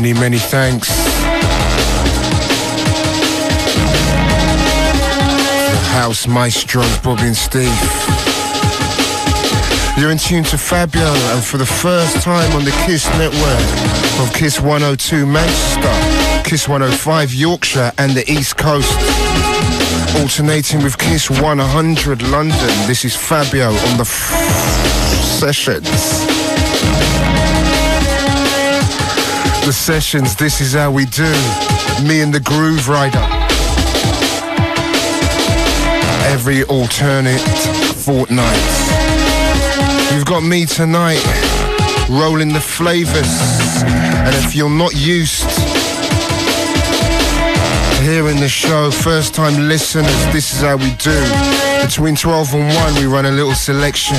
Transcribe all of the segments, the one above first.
Many, many thanks. The House Maestros, Bobby and Steve. You're in tune to Fabio, and for the first time on the KISS network of KISS 102 Manchester, KISS 105 Yorkshire and the East Coast, alternating with KISS 100 London. This is Fabio on the sessions. The sessions, this is how we do. Me and the Grooverider. Every alternate fortnight. You've got me tonight, rolling the flavours. And if you're not used to hearing the show, first time listeners, this is how we do. Between 12 and 1 we run a little selection.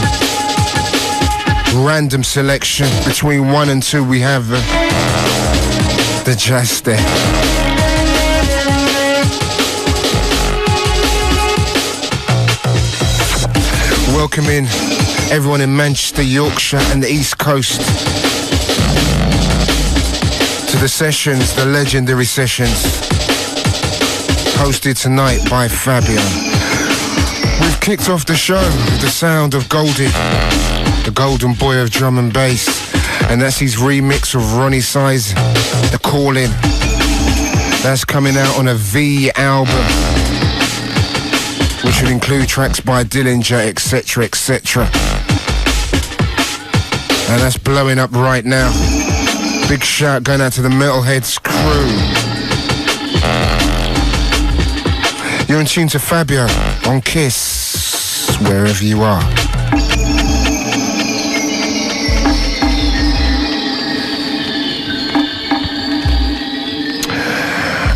Random selection. Between 1 and 2 we have the jazz step. Welcome in everyone in Manchester, Yorkshire and the East Coast to the sessions, the legendary sessions, hosted tonight by Fabio. We've kicked off the show with the sound of Goldie, the golden boy of drum and bass, and that's his remix of Ronnie Size, The Call-In. That's coming out on a V album, which will include tracks by Dillinger, etc, etc. And that's blowing up right now. Big shout going out to the Metalheads crew. You're in tune to Fabio on KISS, wherever you are.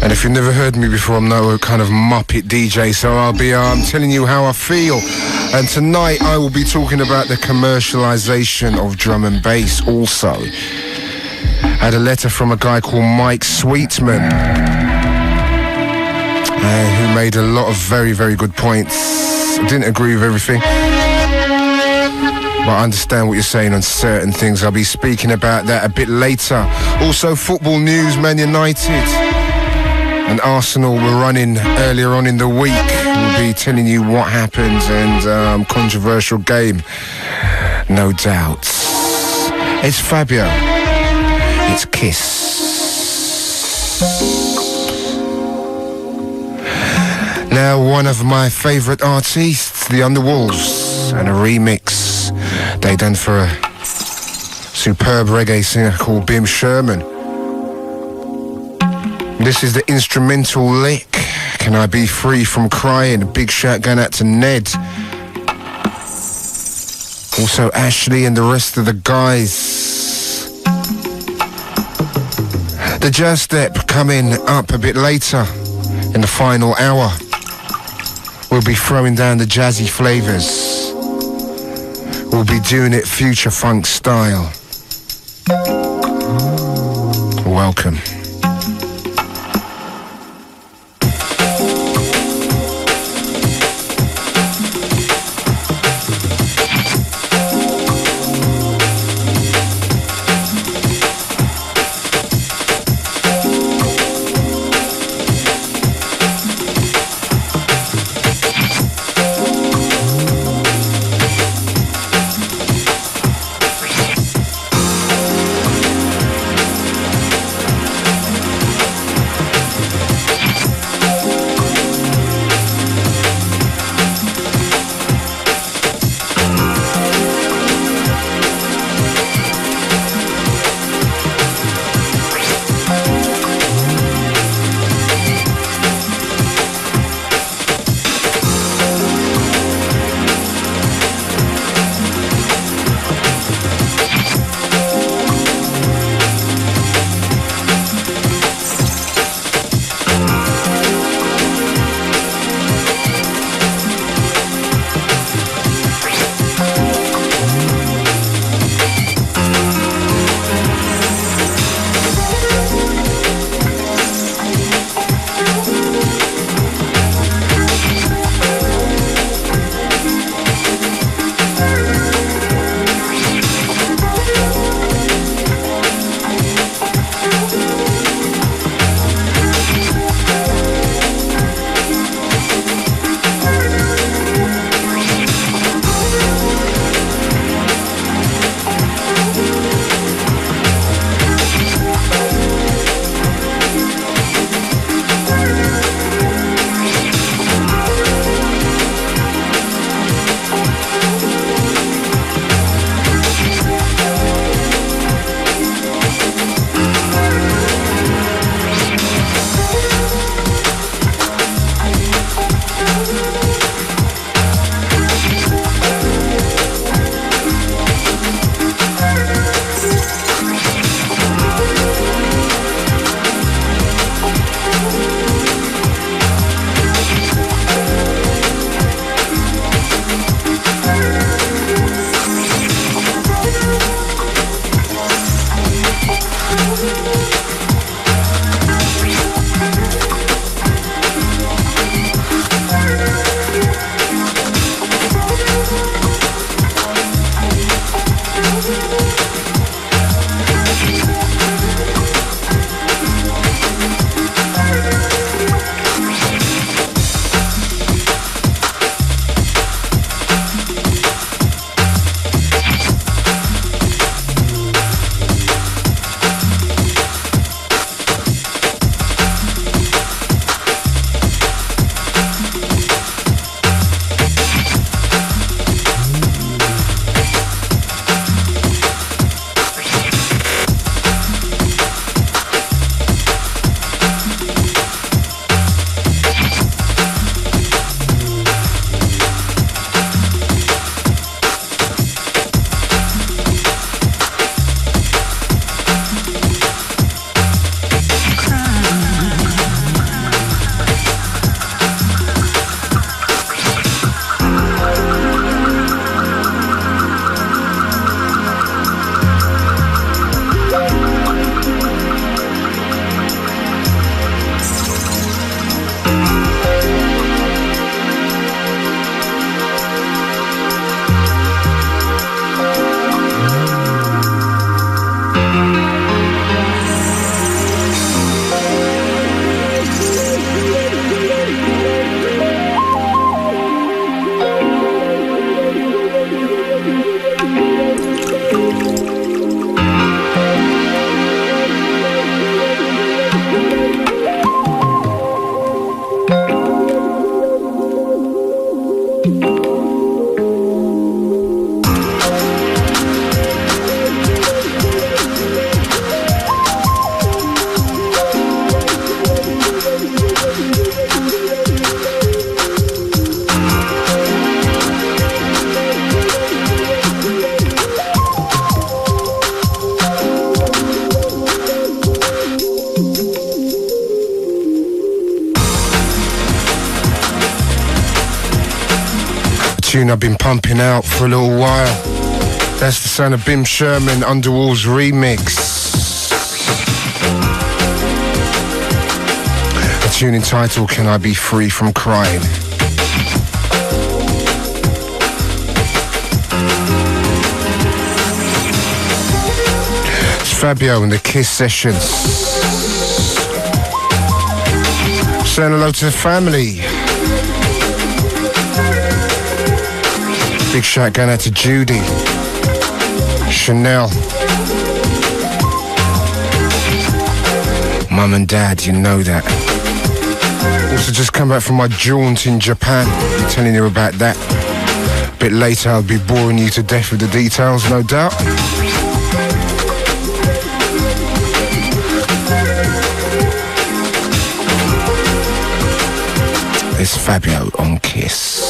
And if you've never heard me before, I'm no kind of Muppet DJ, so I'll be telling you how I feel. And tonight I will be talking about the commercialization of drum and bass also. I had a letter from a guy called Mike Sweetman, who made a lot of very, very good points. I didn't agree with everything, but I understand what you're saying on certain things. I'll be speaking about that a bit later. Also football news, Man United and Arsenal were running earlier on in the week. We'll be telling you what happened, and controversial game, no doubt. It's Fabio. It's KISS. Now, one of my favourite artists, the Underwolves, and a remix they done for a superb reggae singer called Bim Sherman. This is the instrumental lick, Can I Be Free From Crying? A big shout going out to Ned. Also Ashley and the rest of the guys. The jazz step coming up a bit later in the final hour. We'll be throwing down the jazzy flavours. We'll be doing it future funk style. Welcome. Tune I've been pumping out for a little while. That's the sound of Bim Sherman, Underwall's remix. A tune entitled Can I Be Free From Crying? It's Fabio and the Kiss Sessions. Saying hello to the family. Big shout going out to Judy, Chanel, Mum and Dad, you know that. Also just come back from my jaunt in Japan. I'm telling you about that. A bit later I'll be boring you to death with the details, no doubt. It's Fabio on Kiss.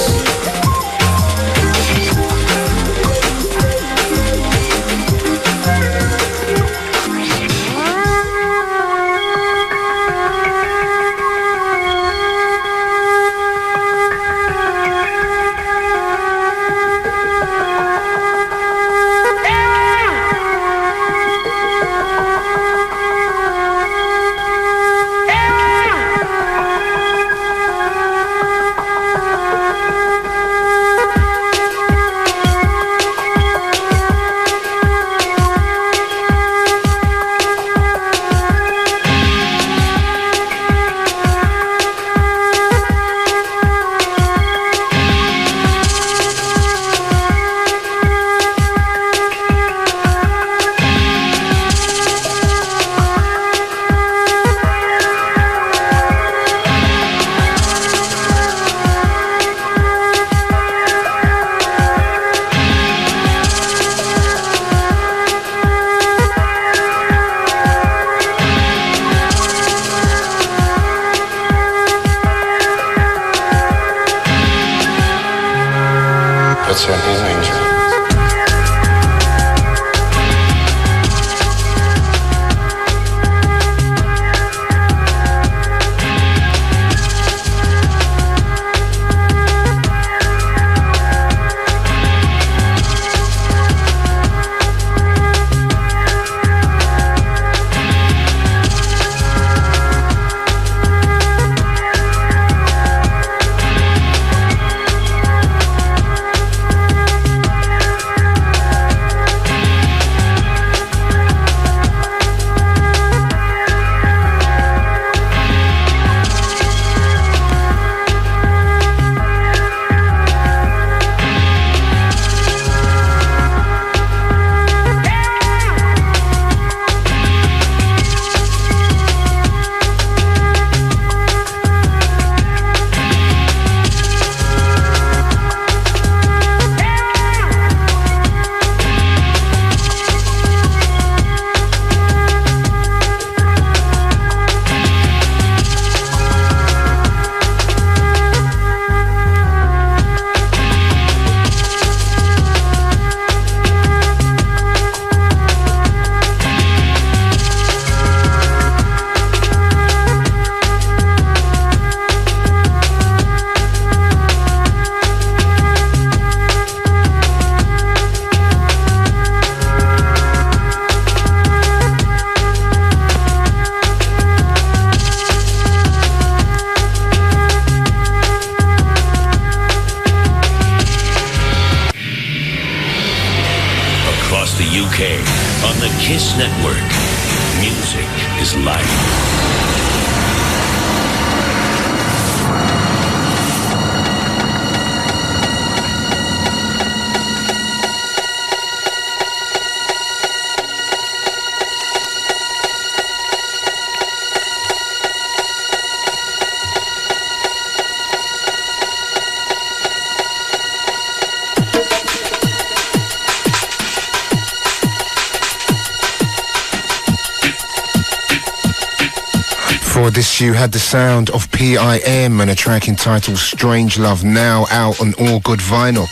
Before this you had the sound of PIM and a track entitled Strange Love, now out on all good vinyl.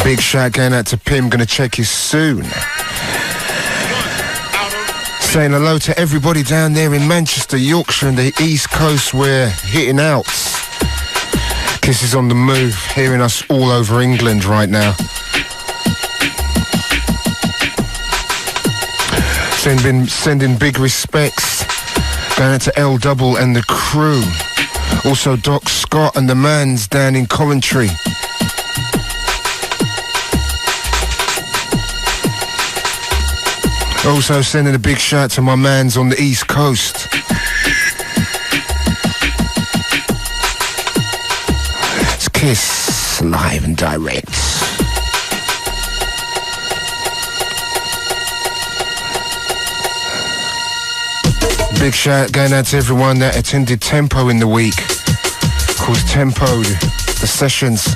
Big shout going out to Pim, gonna check you soon. Saying hello to everybody down there in Manchester, Yorkshire and the East Coast, we're hitting out. Kiss is on the move, hearing us all over England right now. Sending big respects going out to L Double and the crew. Also Doc Scott and the mans down in Coventry. Also sending a big shout to my mans on the East Coast. It's Kiss, live and direct. Big shout going out to everyone that attended Tempo in the week. Of course, Tempo, the sessions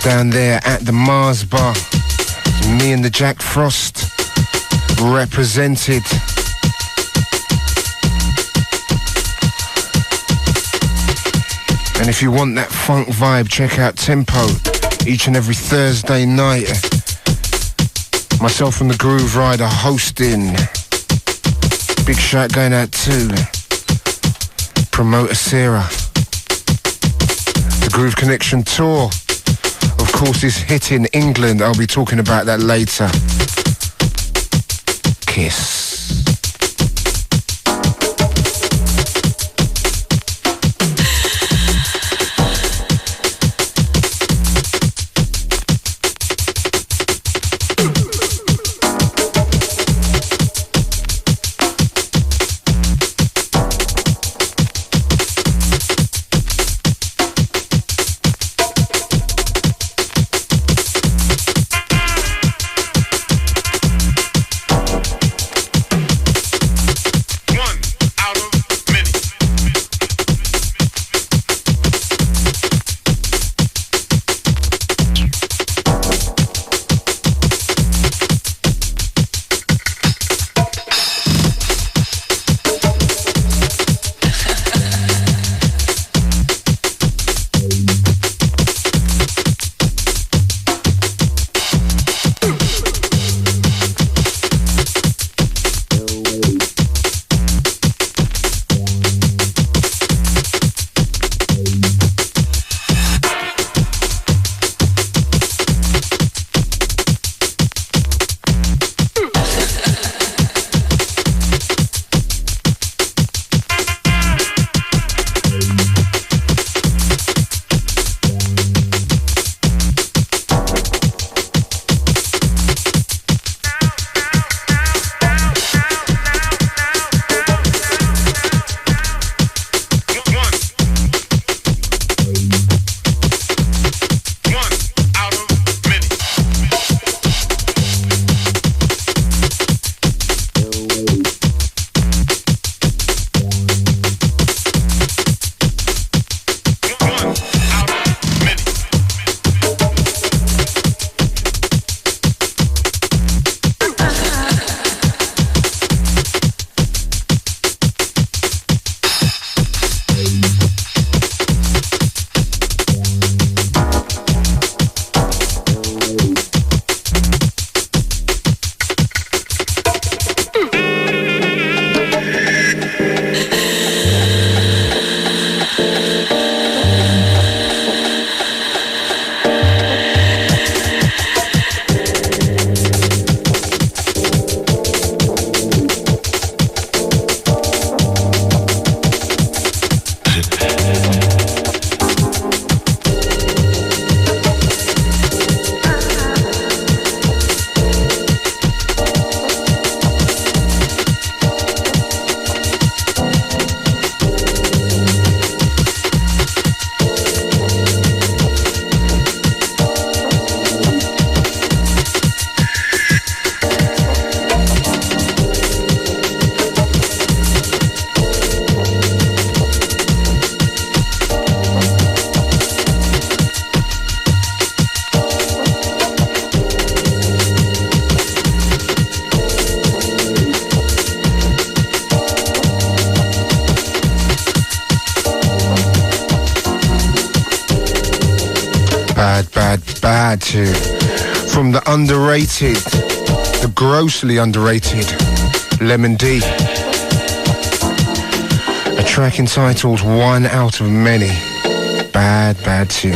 down there at the Mars Bar. Me and the Jack Frost represented. And if you want that funk vibe, check out Tempo each and every Thursday night. Myself and the Grooverider hosting. Big shout going out to promoter Sarah. The Groove Connection tour, of course, is hitting England. I'll be talking about that later. Kiss. Bad too. From the underrated, the grossly underrated Lemon D. A track entitled One Out of Many. bad tune.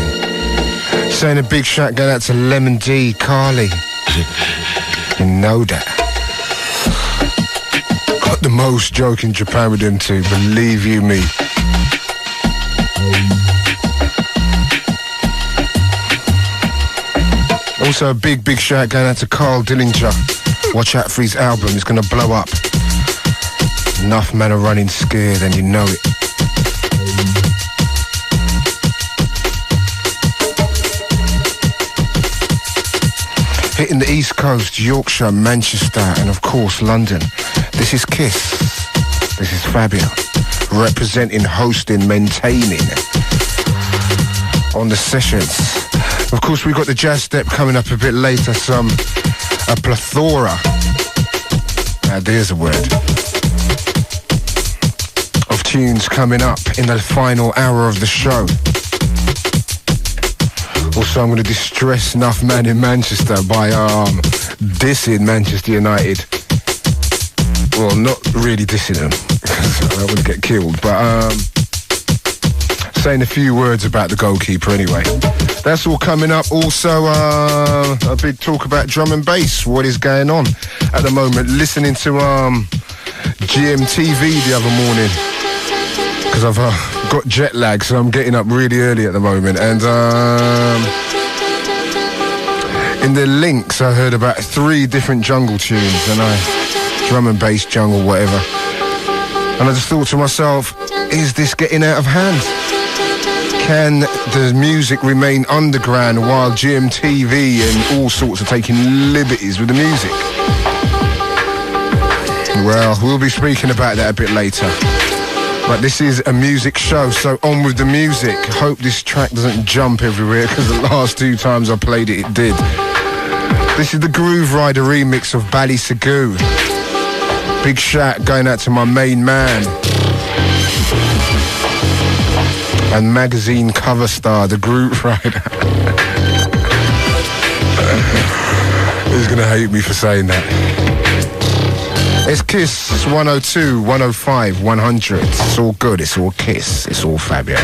Saying a big shout going out to Lemon D, Carly. You know that. Got the most joke in Japan with them two, believe you me. Also a big shout going out to Carl Dillinger. Watch out for his album, it's gonna blow up. Enough men are running scared and you know it. Hitting the East Coast, Yorkshire, Manchester and of course London. This is Kiss. This is Fabio. Representing, hosting, maintaining on the sessions. Of course we got the jazz step coming up a bit later. A plethora. There's a word. Of tunes coming up in the final hour of the show. Also, I'm going to distress enough man in Manchester by dissing Manchester United. Well, not really dissing them, because I want to get killed, but saying a few words about the goalkeeper anyway. That's all coming up. Also, a big talk about drum and bass. What is going on at the moment? Listening to GMTV the other morning, because I've got jet lag, so I'm getting up really early at the moment. And in the links, I heard about 3 different jungle tunes, and drum and bass, jungle, whatever. And I just thought to myself, is this getting out of hand? Can the music remain underground while GMTV and all sorts are taking liberties with the music? Well, we'll be speaking about that a bit later. But this is a music show, so on with the music. Hope this track doesn't jump everywhere, because the last 2 times I played it, it did. This is the Grooverider remix of Bally Sagoo. Big shout going out to my main man and magazine cover star, the Grooverider. He's gonna hate me for saying that. It's Kiss, it's 102, 105, 100. It's all good, it's all Kiss, it's all Fabio.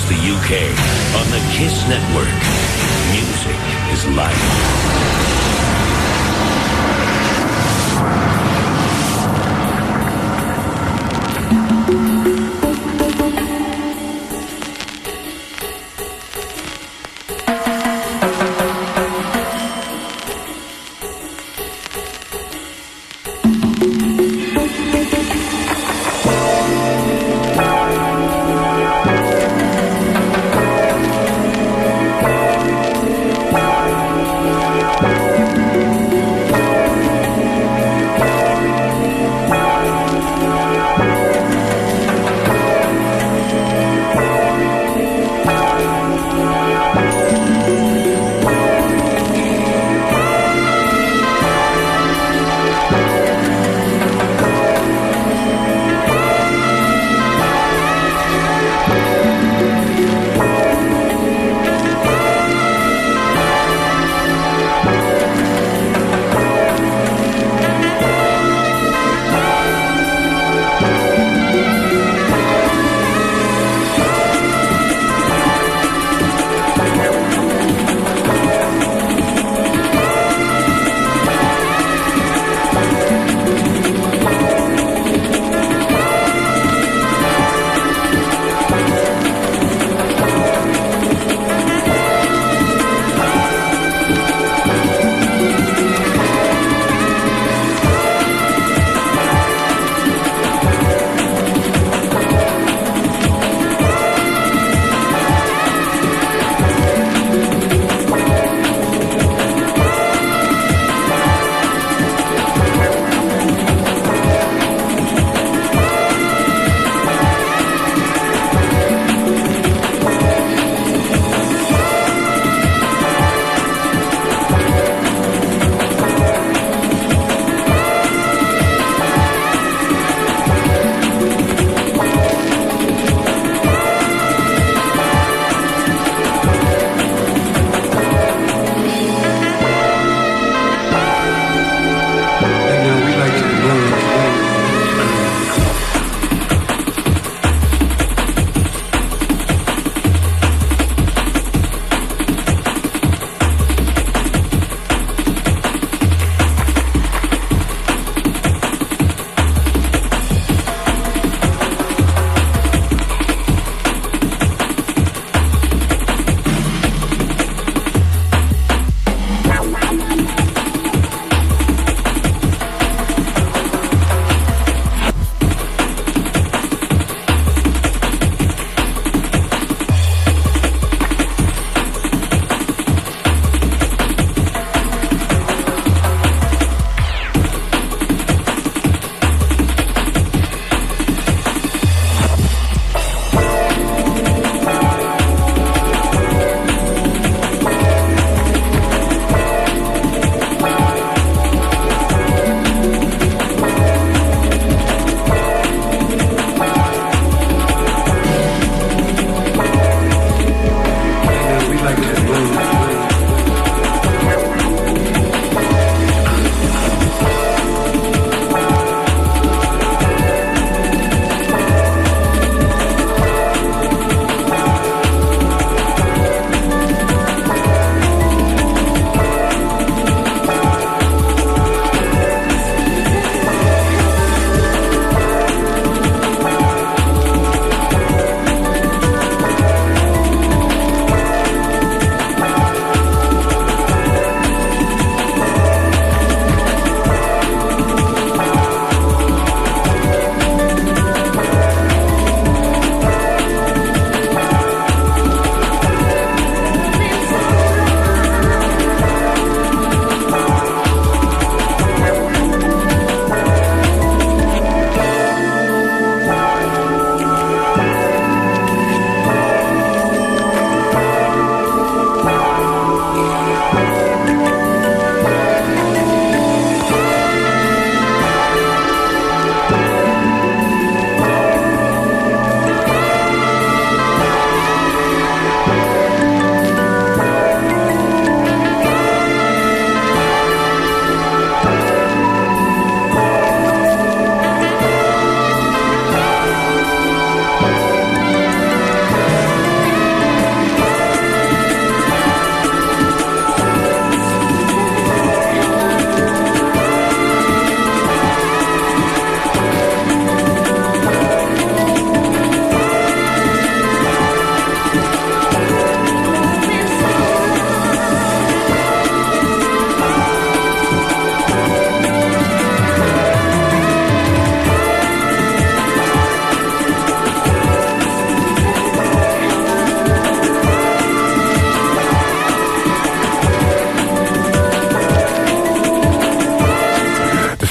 the UK on the KISS Network. Music is life.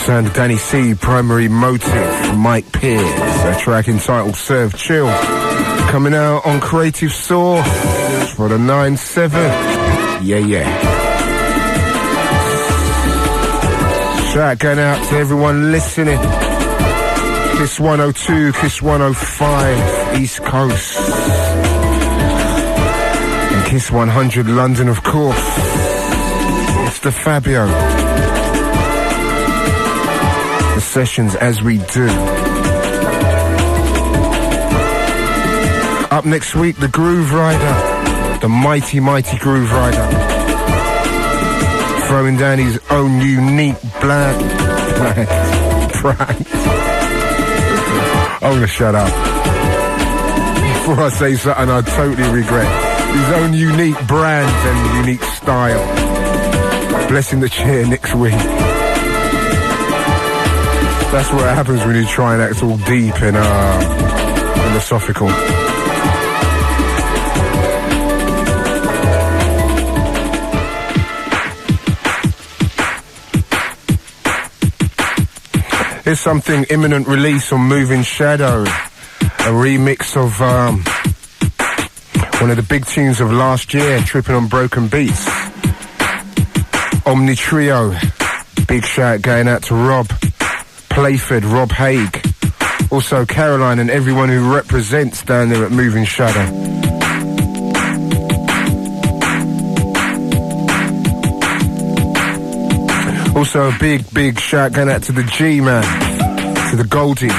Sound of Danny C, Primary Motive, Mike Pierce, a track entitled Serve Chill, coming out on Creative Source for the 9-7. Yeah. Shout going out to everyone listening. Kiss 102, Kiss 105, East Coast. And Kiss 100, London, of course. It's the Fabio. The sessions as we do. Up next week, the Grooverider. The mighty Grooverider. Throwing down his own unique brand. I'm gonna shut up. Before I say something I totally regret. His own unique brand and unique style. Blessing the chair next week. That's what happens when you try and act all deep and philosophical. Here's something imminent release on Moving Shadow, a remix of one of the big tunes of last year, Tripping on Broken Beats. Omni Trio, big shout going out to Rob Playford, Rob Haig, also Caroline and everyone who represents down there at Moving Shadow. Also a big shout going out to the G-Man, to the Goldie.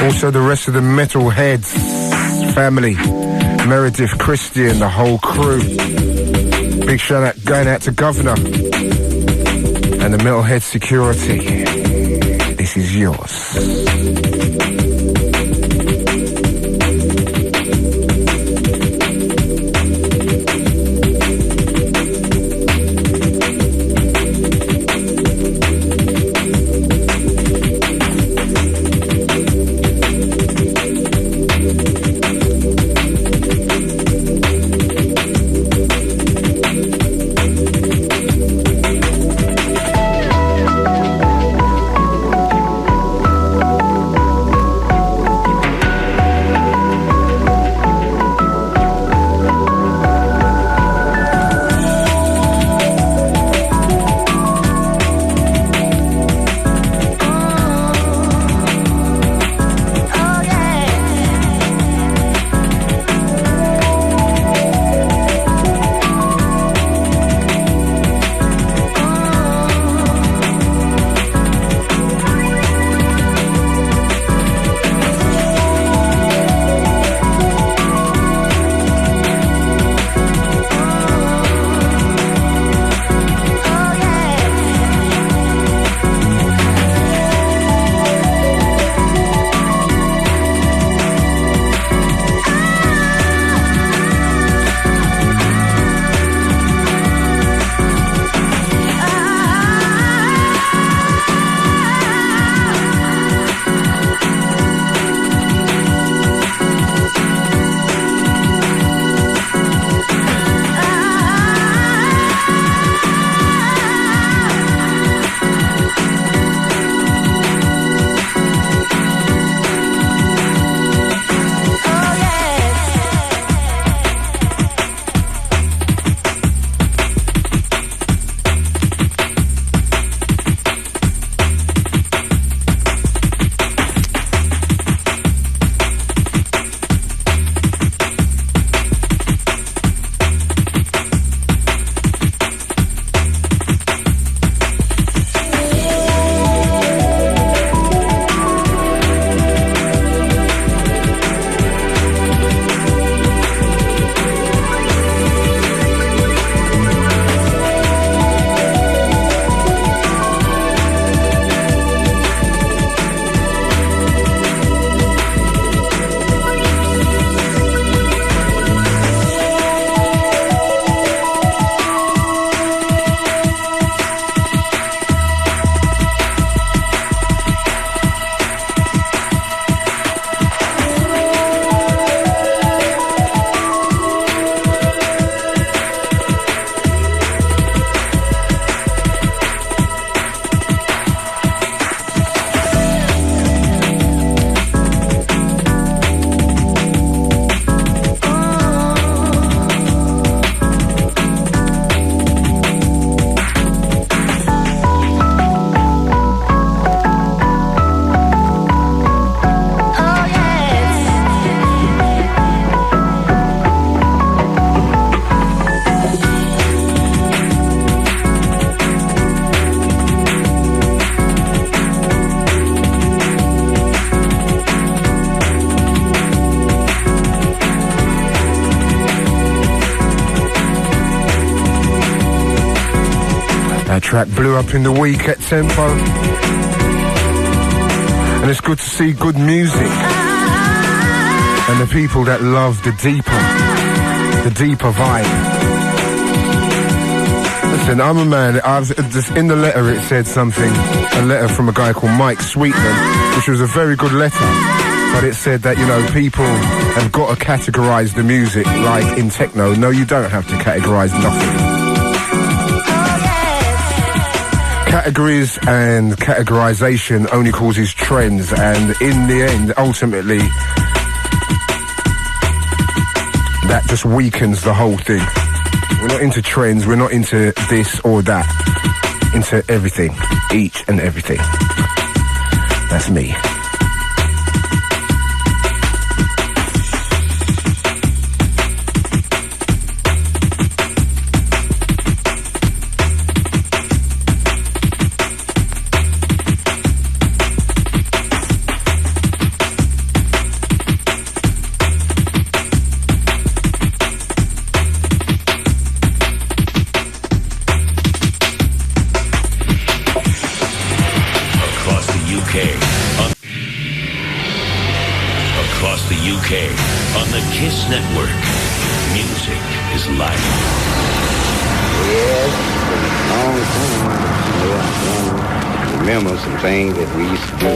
Also the rest of the Metalheads family, Meredith, Christian, the whole crew. Big shout out going out to Governor and the Metalhead security. This is yours. track blew up in the week at Tempo. And it's good to see good music. And the people that love the deeper vibe. Listen, I'm a man. In the letter it said something, a letter from a guy called Mike Sweetman, which was a very good letter. But it said that, you know, people have got to categorise the music like in techno. No, you don't have to categorise nothing. Categories and categorisation only causes trends, and in the end, ultimately, that just weakens the whole thing. We're not into trends, we're not into this or that. Into everything, each and everything. That's me. On the KISS Network, music is life. Yes, it's been a long time. Remember some things that we used to do.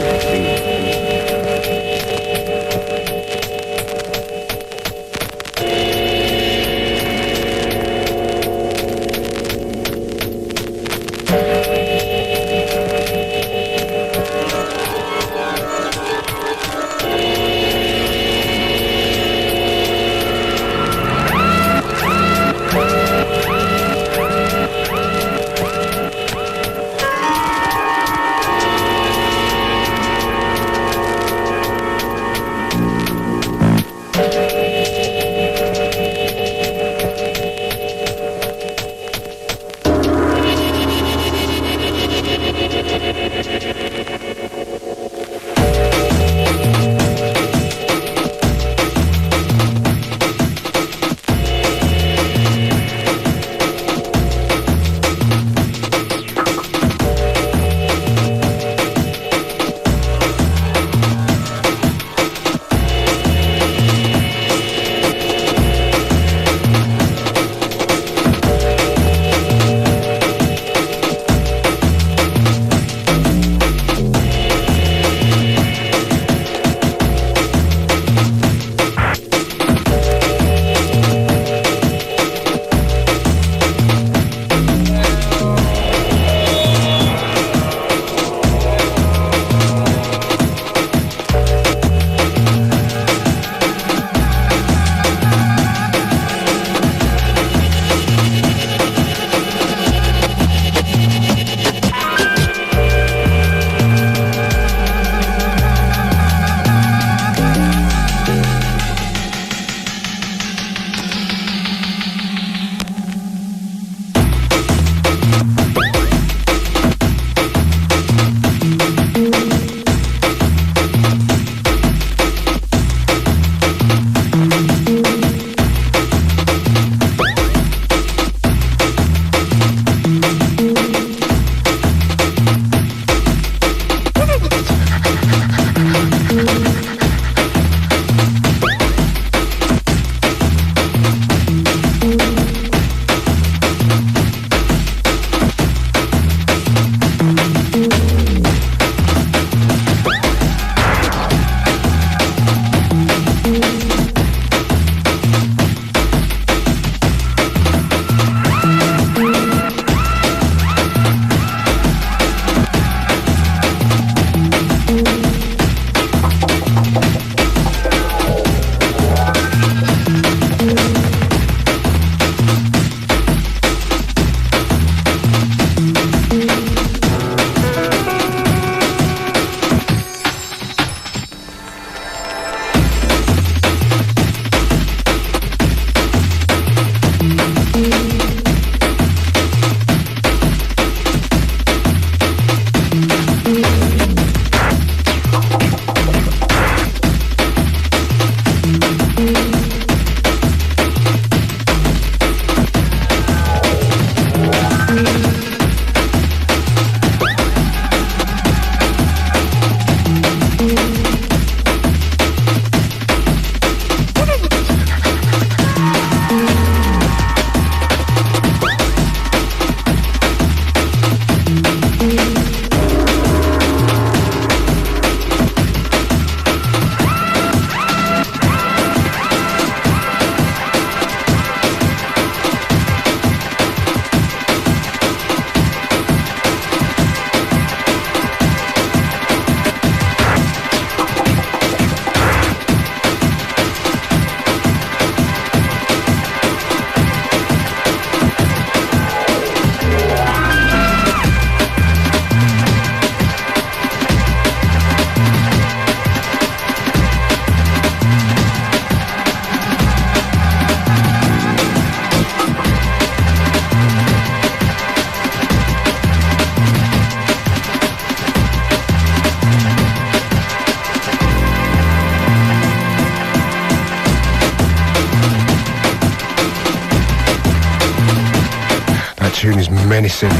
tune is menacing.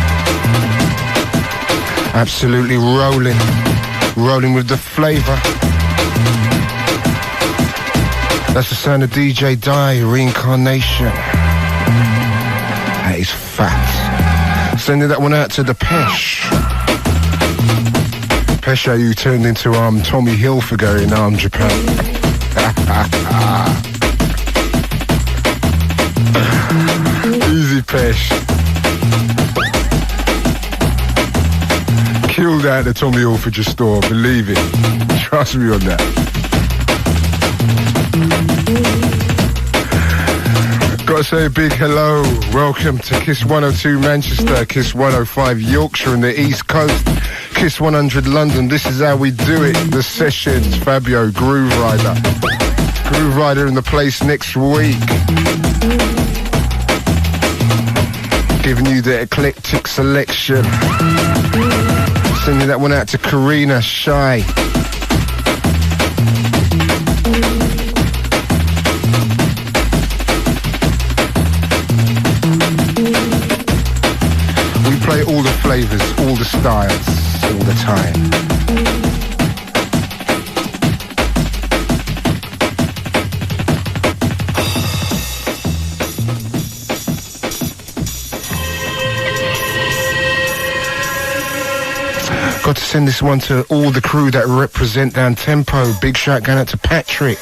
Absolutely rolling with the flavour. That's the sound of DJ Die, Reincarnation. That is fat. Sending that one out to the Pesh. Pesha, you turned into Tommy Hilfiger in Japan. Easy, Pesh. Killed out the Tommy Hilfiger store, believe it. Trust me on that. Gotta say a big hello. Welcome to Kiss 102 Manchester, Kiss 105 Yorkshire and the East Coast, Kiss 100 London. This is how we do it. The sessions, Fabio, Grooverider. Grooverider in the place next week. Giving you the eclectic selection. Sending that one out to Karina Shy. We play all the flavors, all the styles, all the time. Got to send this one to all the crew that represent down tempo. Big shout going out to Patrick.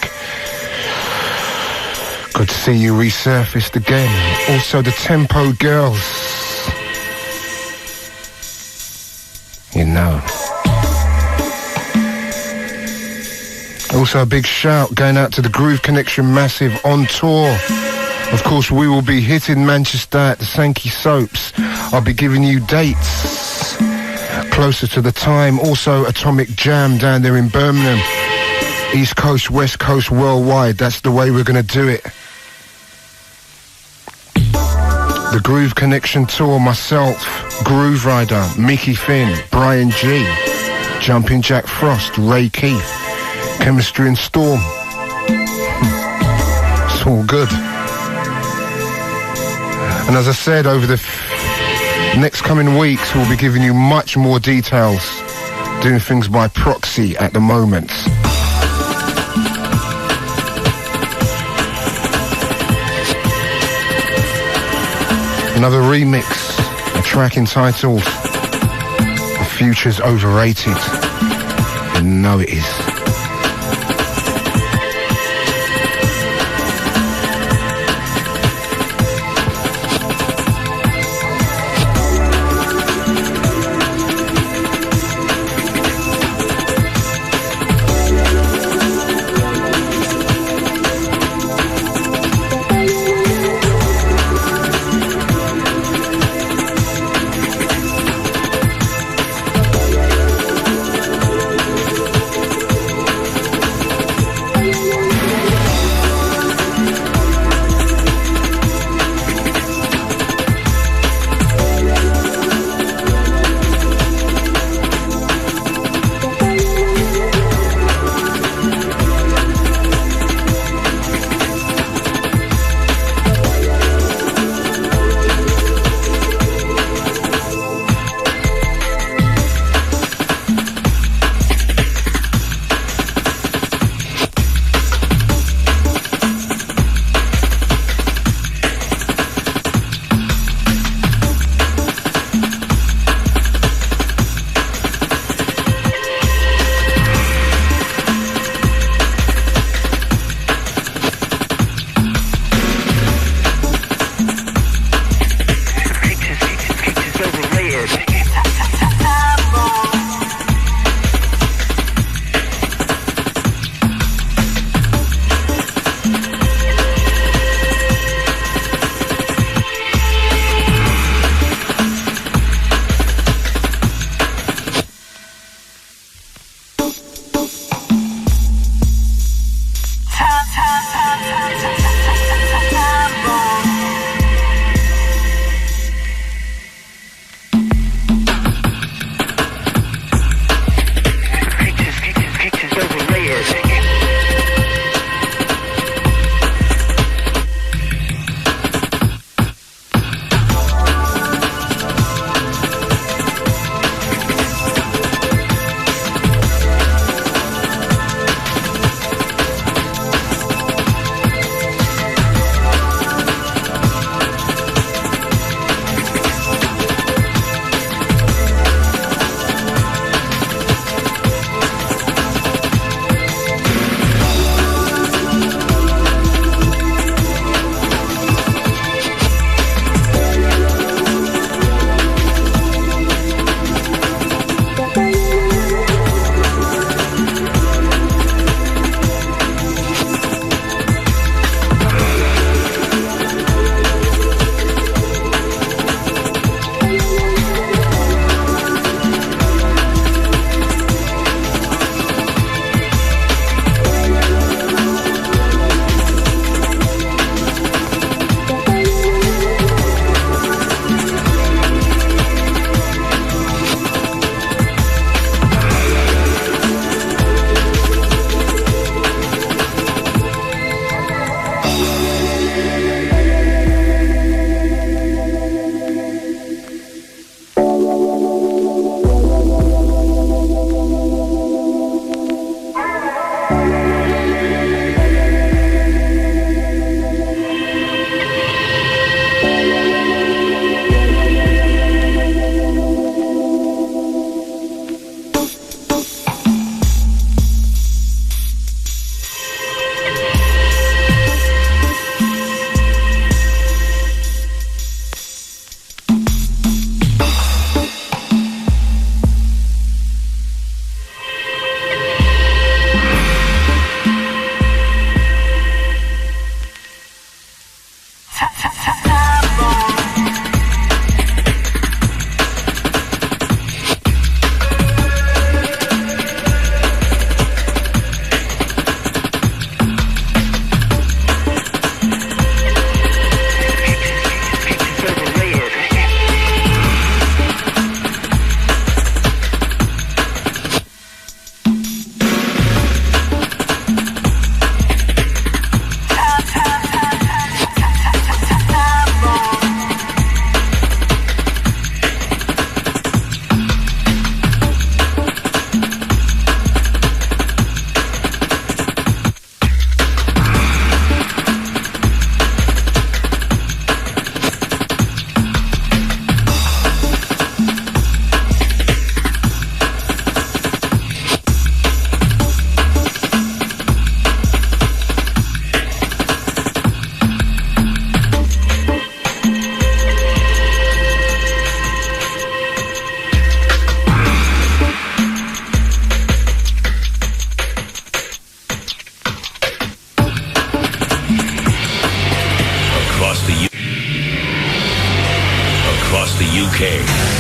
Good to see you resurfaced again. Also the tempo girls. You know. Also a big shout going out to the Groove Connection Massive on tour. Of course, we will be hitting Manchester at the Sankey Soaps. I'll be giving you dates closer to the time. Also Atomic Jam down there in Birmingham. East Coast, West Coast, worldwide. That's the way we're going to do it. The Groove Connection Tour, myself, Grooverider, Mickey Finn, Brian G, Jumping Jack Frost, Ray Keith, Chemistry and Storm. It's all good. And as I said, over the next coming weeks, we'll be giving you much more details, doing things by proxy at the moment. Another remix, a track entitled The Future's Overrated. You know it is.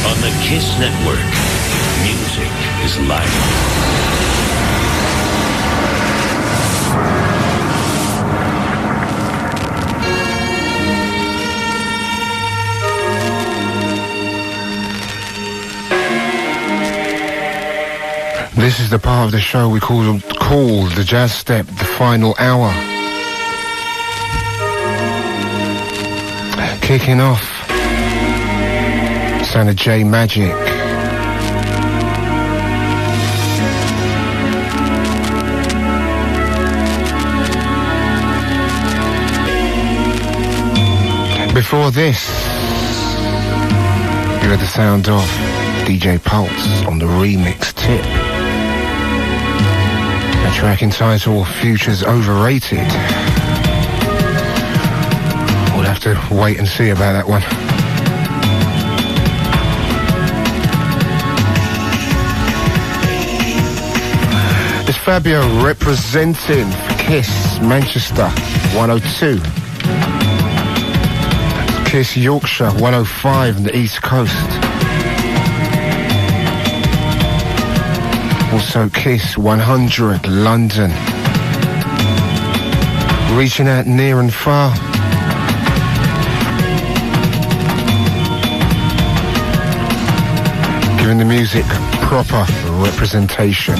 On the KISS Network, music is life. This is the part of the show we call the Jazz Step, the final hour. Kicking off, sound of J Magic. Before this, you had the sound of DJ Pulse on the remix tip. A track entitled Future's Overrated. We'll have to wait and see about that one. It's Fabio representing for KISS Manchester 102. KISS Yorkshire 105 on the East Coast. Also KISS 100 London. Reaching out near and far. Giving the music proper representation.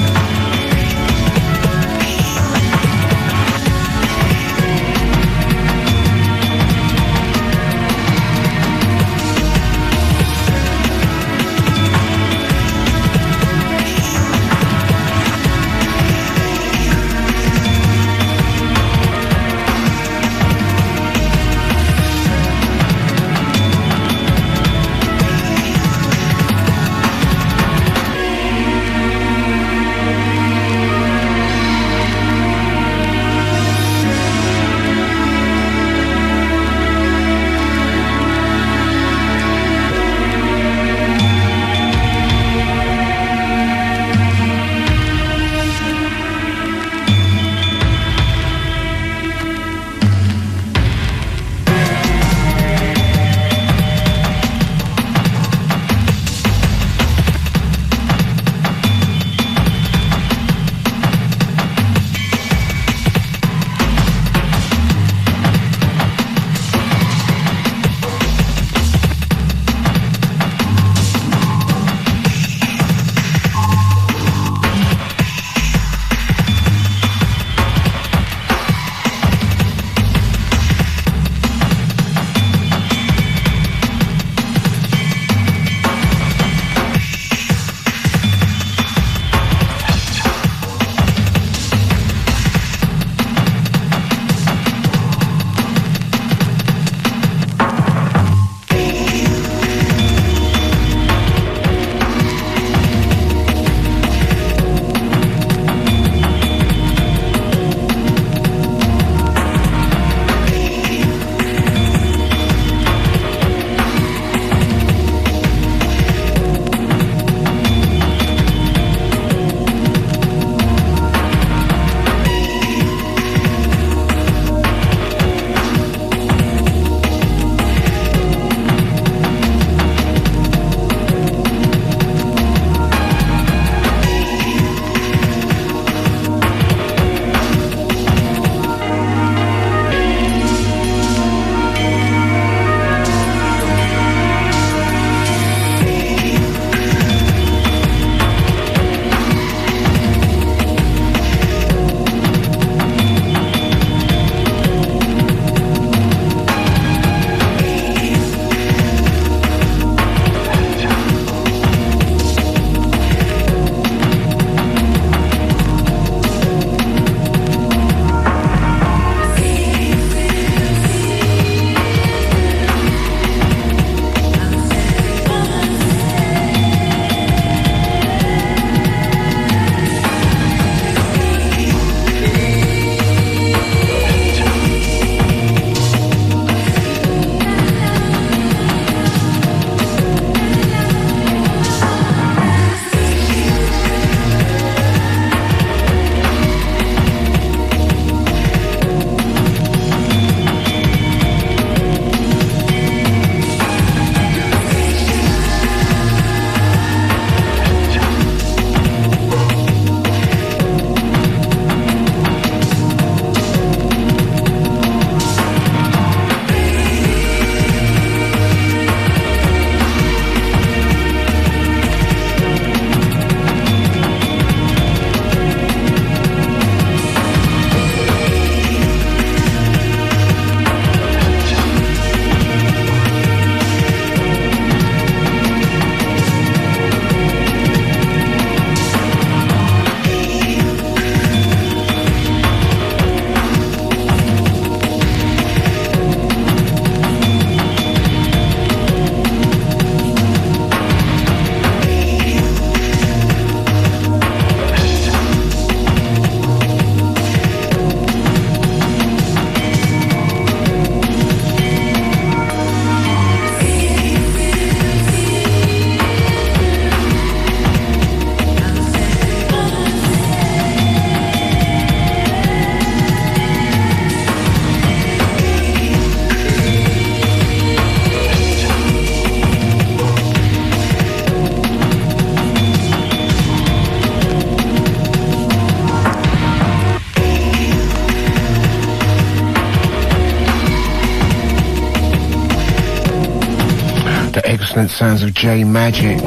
Excellent sounds of J Magic.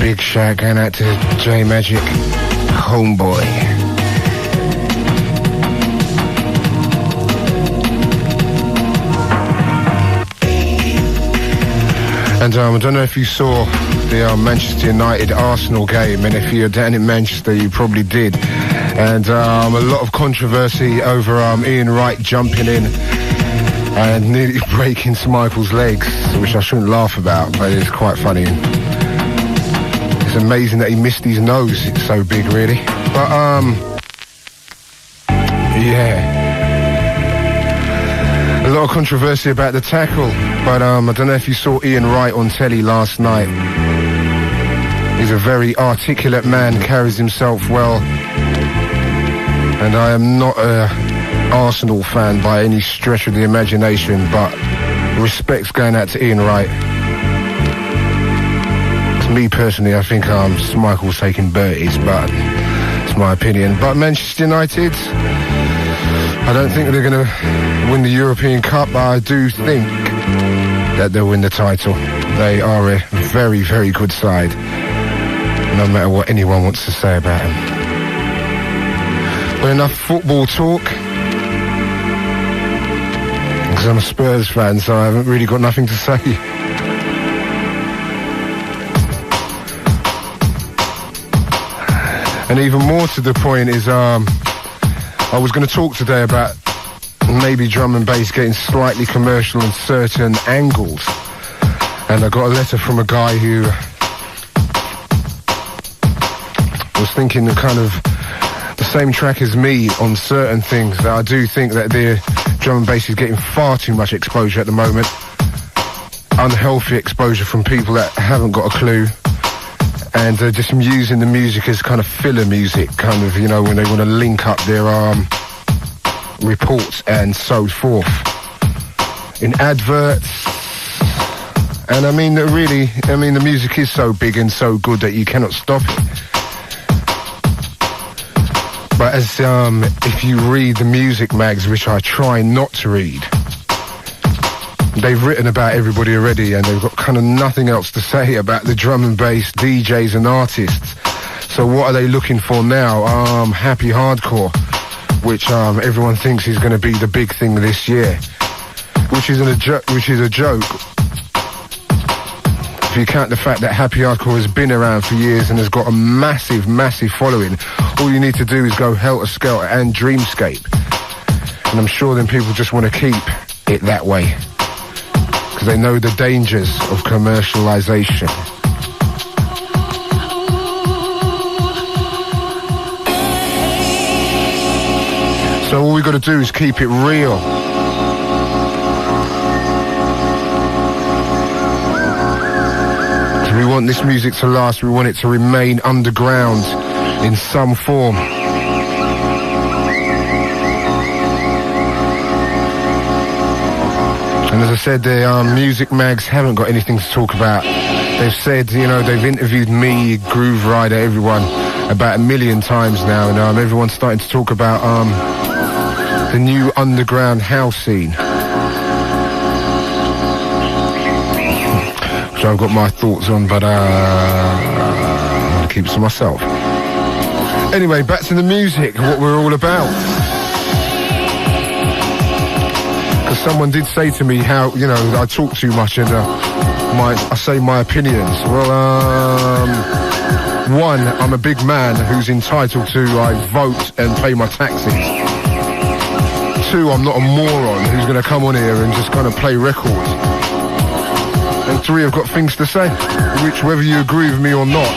Big shout going out to J Magic, homeboy. And I don't know if you saw the Manchester United Arsenal game, and if you're down in Manchester, you probably did. And a lot of controversy over Ian Wright jumping in and nearly breaking Schmeichel's legs, which I shouldn't laugh about, but it's quite funny. It's amazing that he missed his nose. It's so big, really. But yeah. A lot of controversy about the tackle, but I don't know if you saw Ian Wright on telly last night. He's a very articulate man, carries himself well, and I am not a Arsenal fan by any stretch of the imagination, but respect's going out to Ian Wright. To me personally, I think Schmeichel's taking Bertie's, but it's my opinion. But Manchester United, I don't think they're going to win the European Cup, but I do think that they'll win the title. They are a very, very good side, no matter what anyone wants to say about them. But enough football talk, because I'm a Spurs fan, so I haven't really got nothing to say. And even more to the point is, I was going to talk today about maybe drum and bass getting slightly commercial in certain angles. And I got a letter from a guy who was thinking the kind of the same track as me on certain things. That I do think that the drum and bass is getting far too much exposure at the moment. Unhealthy exposure from people that haven't got a clue. And just using the music as kind of filler music, kind of, you know, when they want to link up their reports and so forth in adverts. And I mean, really, the music is so big and so good that you cannot stop it. But as if you read the music mags, which I try not to read, they've written about everybody already, and they've got kind of nothing else to say about the drum and bass DJs and artists. So what are they looking for now? Happy hardcore, which everyone thinks is going to be the big thing this year, which is a joke. If you count the fact that happy hardcore has been around for years and has got a massive, massive following, all you need to do is go Helter Skelter and Dreamscape, and I'm sure then people just want to keep it that way, because they know the dangers of commercialization. So all we got to do is keep it real. So we want this music to last, we want it to remain underground in some form. And as I said, the music mags haven't got anything to talk about. They've said, you know, they've interviewed me, Grooverider, everyone, about 1 million times now, and everyone's starting to talk about the new underground house scene. Which I've got my thoughts on, but I'm going to keep it to myself. Anyway, back to the music, what we're all about. Someone did say to me how, you know, I talk too much and I say my opinions. Well, one, I'm a big man who's entitled to vote and pay my taxes. Two, I'm not a moron who's going to come on here and just kind of play records. And three, I've got things to say, which whether you agree with me or not,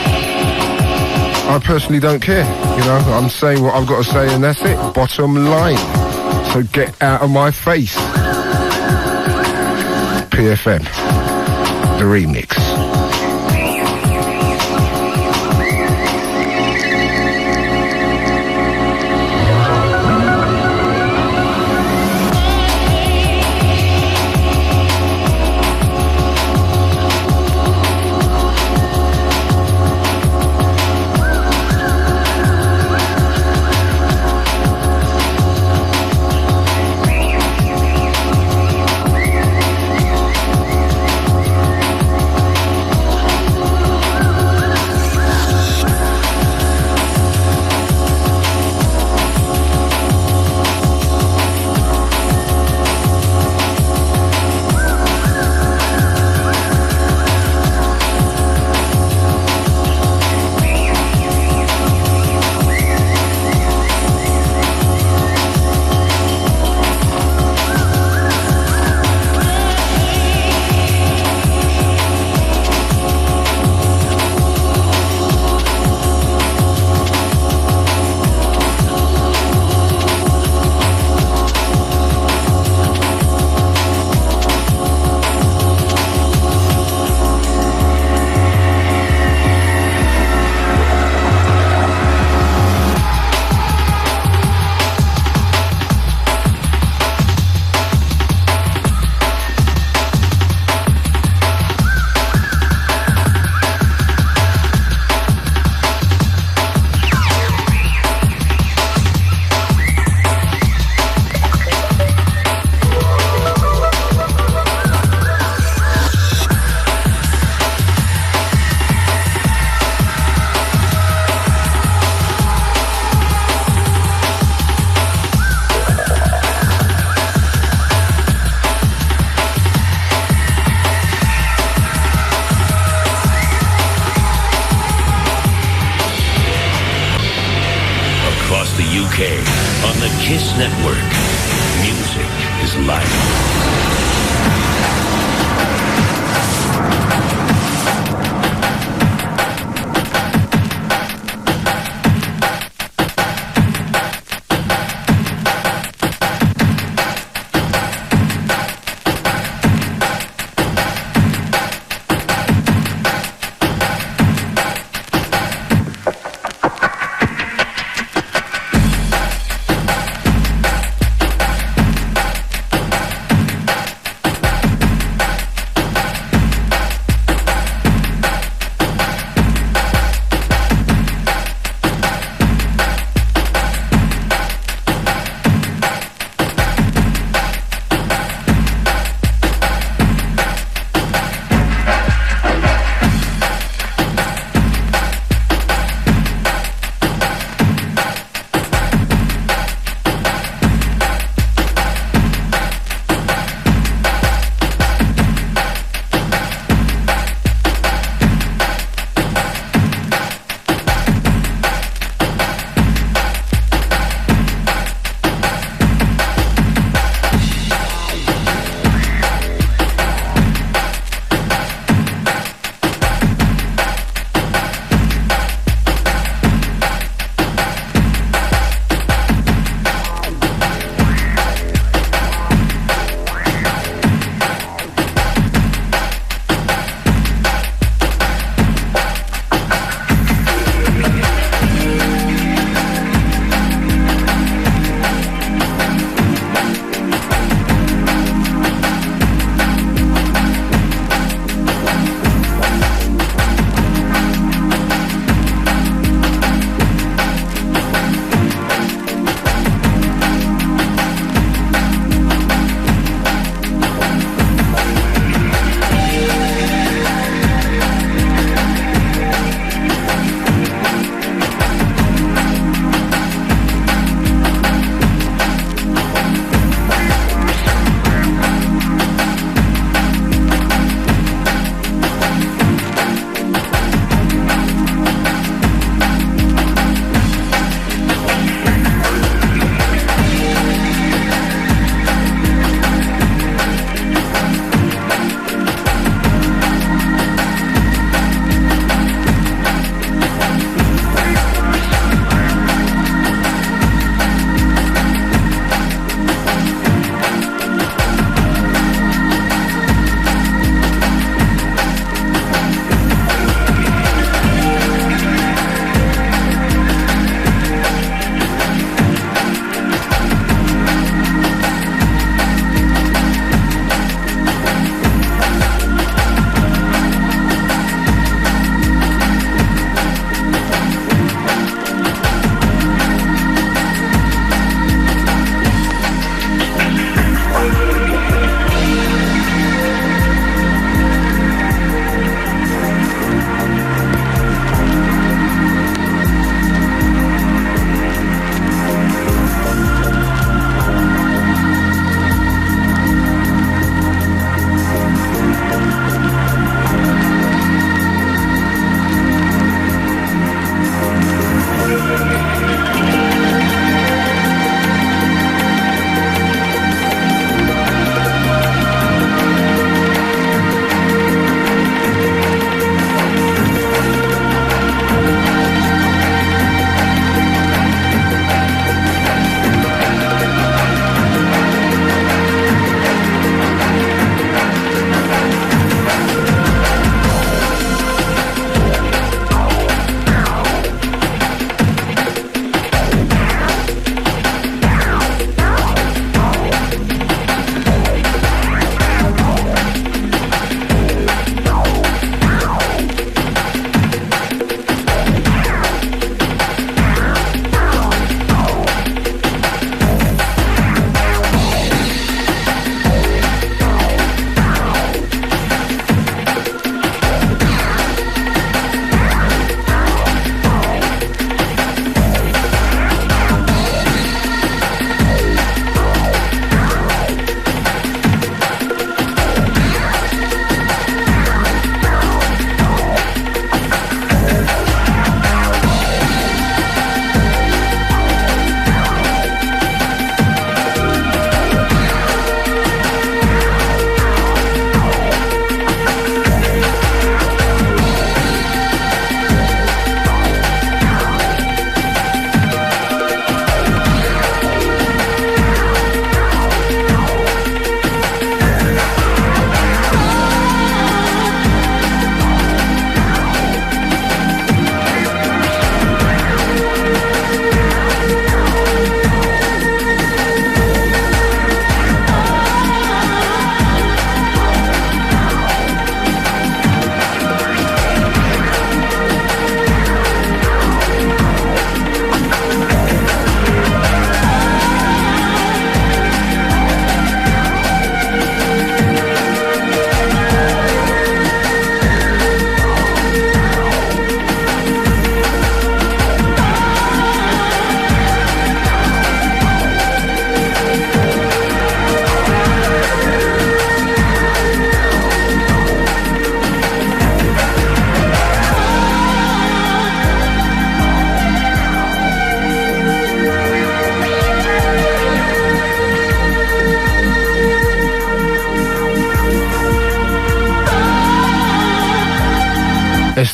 I personally don't care. You know, I'm saying what I've got to say and that's it. Bottom line. So get out of my face. PFM, the remix. UK on the Kiss Network. Music is life.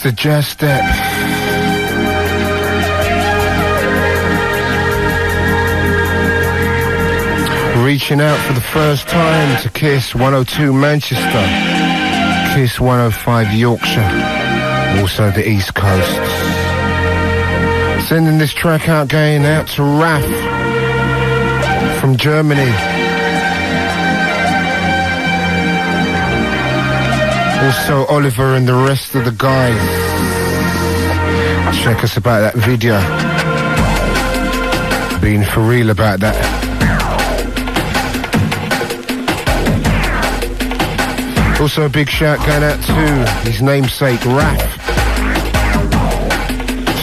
the jazz step. Reaching out for the first time to Kiss 102 Manchester, Kiss 105 Yorkshire, also the East Coast. Sending this track out, going out to Raf from Germany. Also Oliver and the rest of the guys. Check us about that video. Being for real about that. Also a big shout going out to his namesake Raf.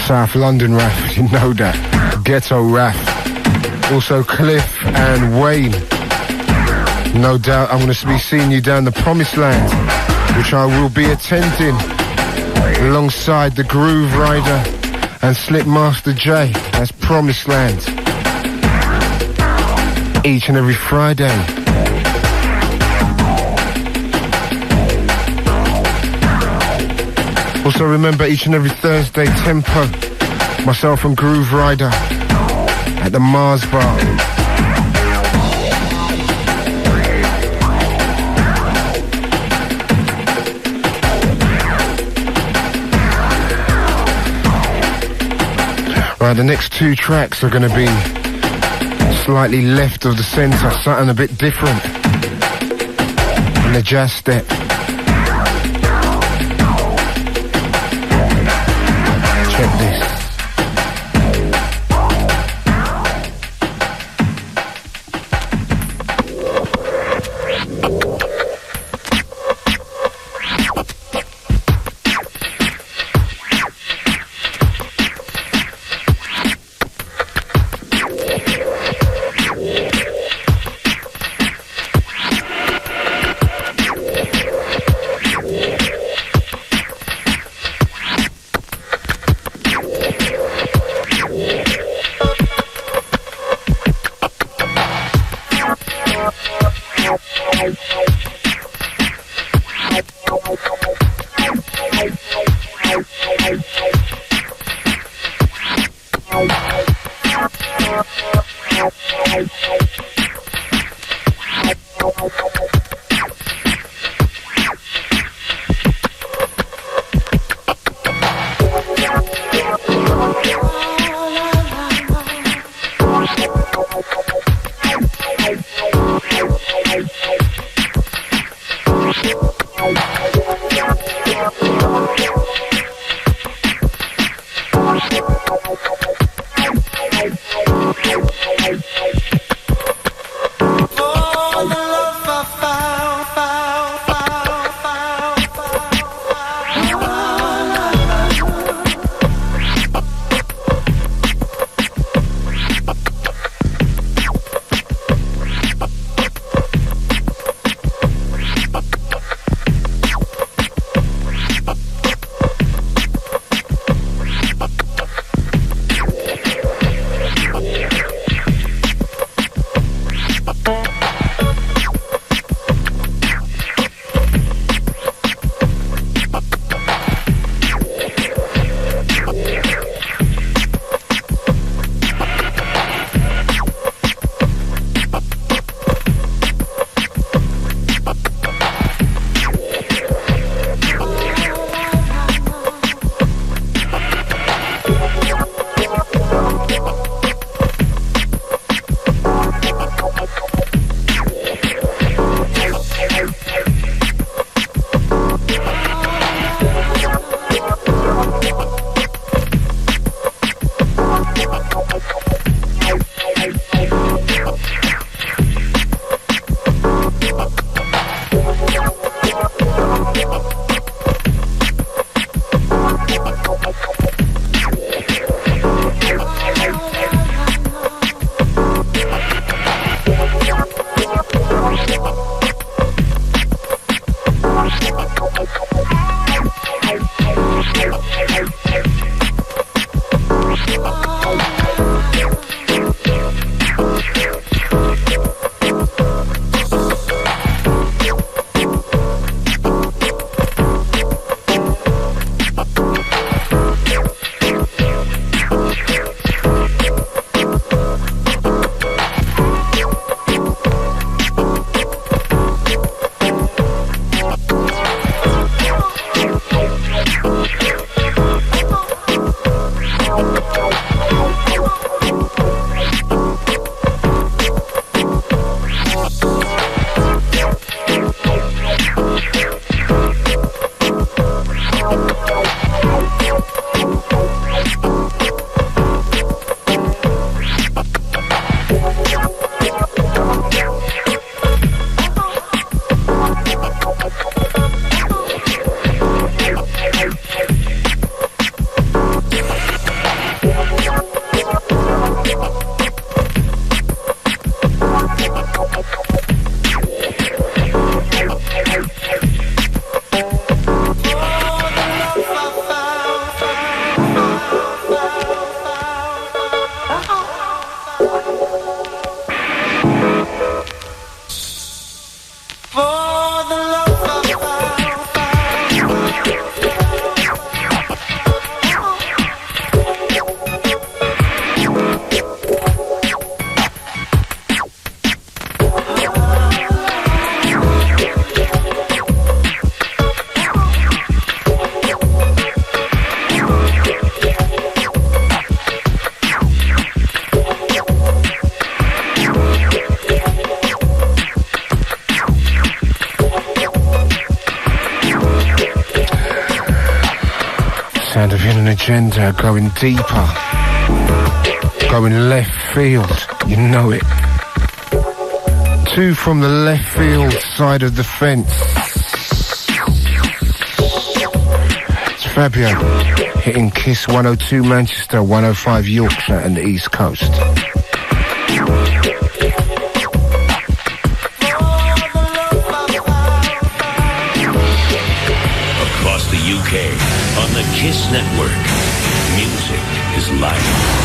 South London Raf, you know that. Ghetto Raf. Also Cliff and Wayne. No doubt I'm going to be seeing you down the Promised Land, which I will be attending alongside the Grooverider and Slipmaster J. That's Promised Land. Each and every Friday. Also remember, each and every Thursday, Tempo, myself and Grooverider at the Mars Bar. Right, the next two tracks are going to be slightly left of the centre, something a bit different in the jazz step. Check this. For the love I find. Sound of Hidden Agenda, going deeper, going left field, you know it. Two from the left field side of the fence. It's Fabio hitting Kiss 102 Manchester, 105 Yorkshire and the East Coast. Across the UK, on the Kiss Network, music is life.